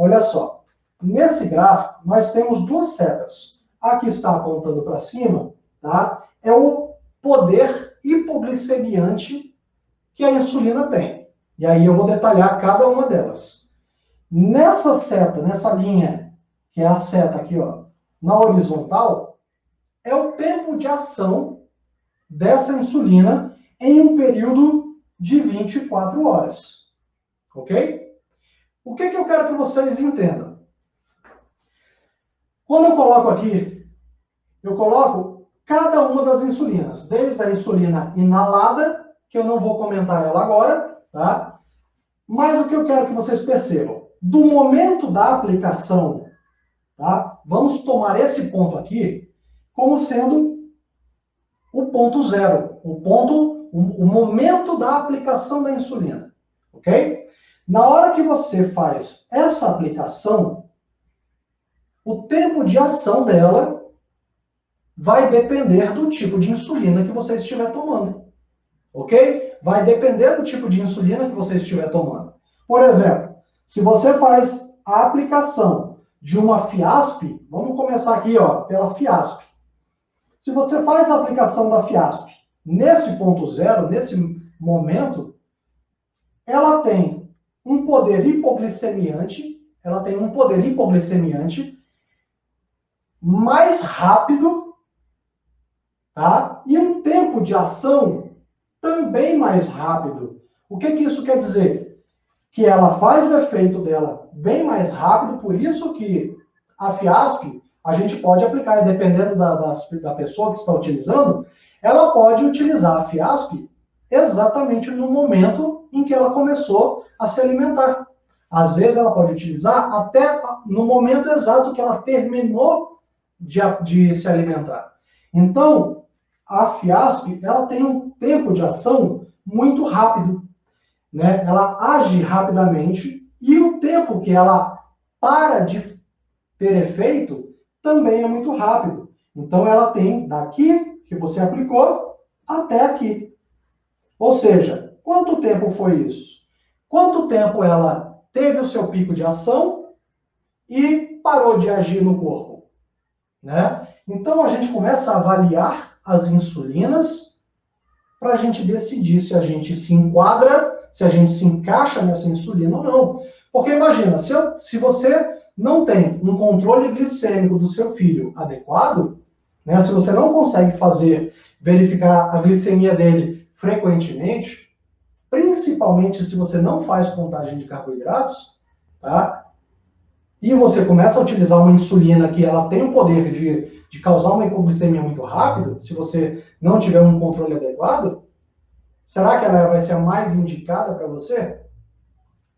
Olha só, nesse gráfico nós temos duas setas. A que está apontando para cima, tá? É o poder hipoglicemiante que a insulina tem. E aí eu vou detalhar cada uma delas. Nessa seta, nessa linha, que é a seta aqui, ó, na horizontal, é o tempo de ação dessa insulina em um período de 24 horas. Ok? O que eu quero que vocês entendam? Quando eu coloco aqui, eu coloco cada uma das insulinas, desde a insulina inalada, que eu não vou comentar ela agora, tá? Mas o que eu quero que vocês percebam, do momento da aplicação, tá? Vamos tomar esse ponto aqui como sendo o ponto zero, o momento da aplicação da insulina, ok? Na hora que você faz essa aplicação, o tempo de ação dela vai depender do tipo de insulina que você estiver tomando, ok? Vai depender do tipo de insulina que você estiver tomando. Por exemplo, se você faz a aplicação de uma Fiasp, vamos começar aqui, ó, pela Fiasp. Se você faz a aplicação da Fiasp nesse ponto zero, nesse momento, ela tem um poder hipoglicemiante, mais rápido, tá? E um tempo de ação também mais rápido. O que isso quer dizer? Que ela faz o efeito dela bem mais rápido, por isso que a Fiasp, a gente pode aplicar, dependendo da pessoa que está utilizando, ela pode utilizar a Fiasp exatamente no momento em que ela começou a se alimentar. Às vezes ela pode utilizar até no momento exato que ela terminou de se alimentar. Então, a Fiasp, ela tem um tempo de ação muito rápido, né? Ela age rapidamente e o tempo que ela para de ter efeito também é muito rápido. Então, ela tem daqui que você aplicou até aqui. Ou seja, quanto tempo foi isso? Quanto tempo ela teve o seu pico de ação e parou de agir no corpo, né? Então, a gente começa a avaliar as insulinas para a gente decidir se a gente se enquadra, se a gente se encaixa nessa insulina ou não. Porque imagina, se você não tem um controle glicêmico do seu filho adequado, né, se você não consegue verificar a glicemia dele frequentemente, principalmente se você não faz contagem de carboidratos, tá? E você começa a utilizar uma insulina que ela tem o poder de causar uma hipoglicemia muito rápida, se você não tiver um controle adequado, será que ela vai ser a mais indicada para você?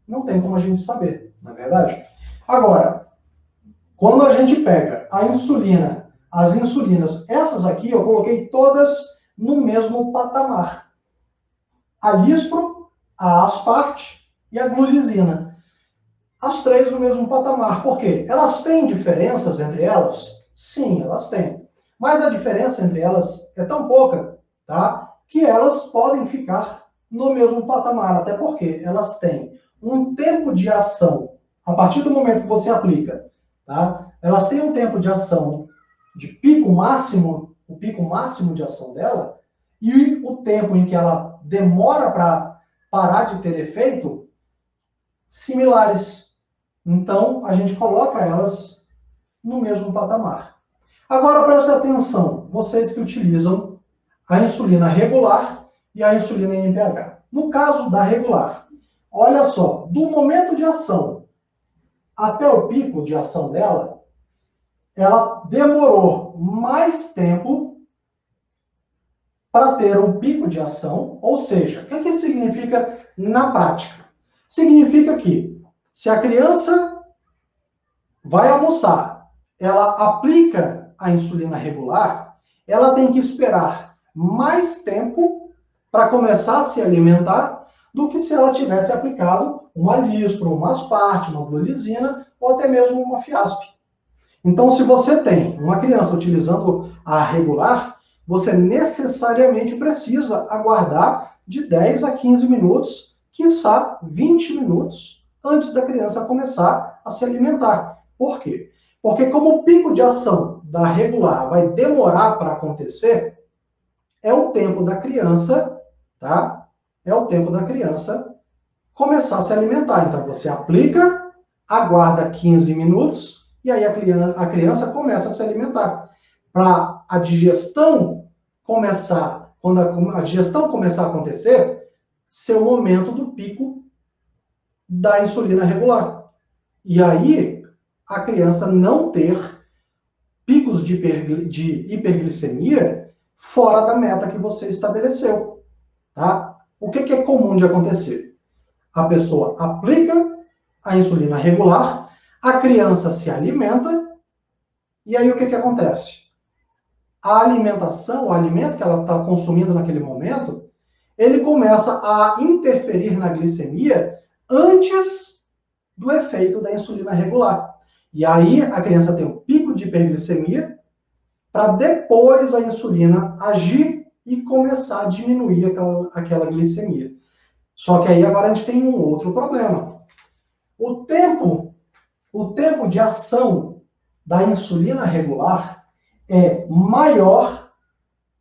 Não tem como a gente saber, não é verdade? Agora, quando a gente pega a insulina, as insulinas, essas aqui eu coloquei todas no mesmo patamar. A Lispro, a Aspart e a Glulizina. As três no mesmo patamar. Por quê? Elas têm diferenças entre elas? Sim, elas têm. Mas a diferença entre elas é tão pouca, tá? Que elas podem ficar no mesmo patamar. Até porque elas têm um tempo de ação, a partir do momento que você aplica, tá? Elas têm um tempo de ação de pico máximo, o pico máximo de ação dela, e o tempo em que ela demora para parar de ter efeito, similares. Então, a gente coloca elas no mesmo patamar. Agora, preste atenção, vocês que utilizam a insulina regular e a insulina NPH. No caso da regular, olha só, do momento de ação até o pico de ação dela, ela demorou mais tempo para ter um pico de ação, ou seja, o que significa na prática? Significa que se a criança vai almoçar, ela aplica a insulina regular, ela tem que esperar mais tempo para começar a se alimentar do que se ela tivesse aplicado uma Lispro, uma Aspart, uma Glulizina ou até mesmo uma Fiasp. Então, se você tem uma criança utilizando a regular, você necessariamente precisa aguardar de 10 a 15 minutos, quiçá 20 minutos, antes da criança começar a se alimentar. Por quê? Porque como o pico de ação da regular vai demorar para acontecer, é o tempo da criança, tá? É o tempo da criança começar a se alimentar. Então, você aplica, aguarda 15 minutos, e aí a criança começa a se alimentar. Para a digestão começar, quando a digestão começar a acontecer, ser o momento do pico da insulina regular. E aí, a criança não ter picos de hiperglicemia fora da meta que você estabeleceu. Tá? O que é comum de acontecer? A pessoa aplica a insulina regular, a criança se alimenta, e aí o que acontece? A alimentação, o alimento que ela está consumindo naquele momento, ele começa a interferir na glicemia antes do efeito da insulina regular. E aí a criança tem um pico de hiperglicemia para depois a insulina agir e começar a diminuir aquela glicemia. Só que aí agora a gente tem um outro problema. O tempo de ação da insulina regular é maior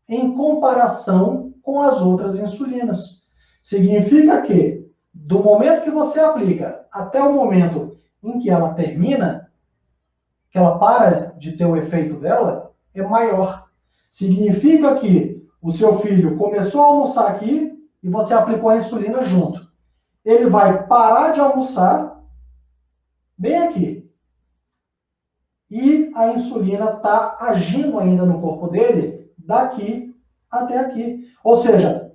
em comparação com as outras insulinas. Significa que, do momento que você aplica até o momento em que ela termina, que ela para de ter o efeito dela, é maior. Significa que o seu filho começou a almoçar aqui e você aplicou a insulina junto. Ele vai parar de almoçar bem aqui. E a insulina está agindo ainda no corpo dele daqui até aqui. Ou seja,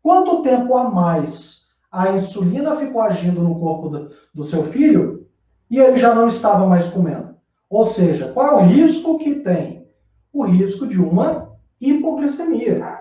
quanto tempo a mais a insulina ficou agindo no corpo do seu filho e ele já não estava mais comendo? Ou seja, qual é o risco que tem? O risco de uma hipoglicemia.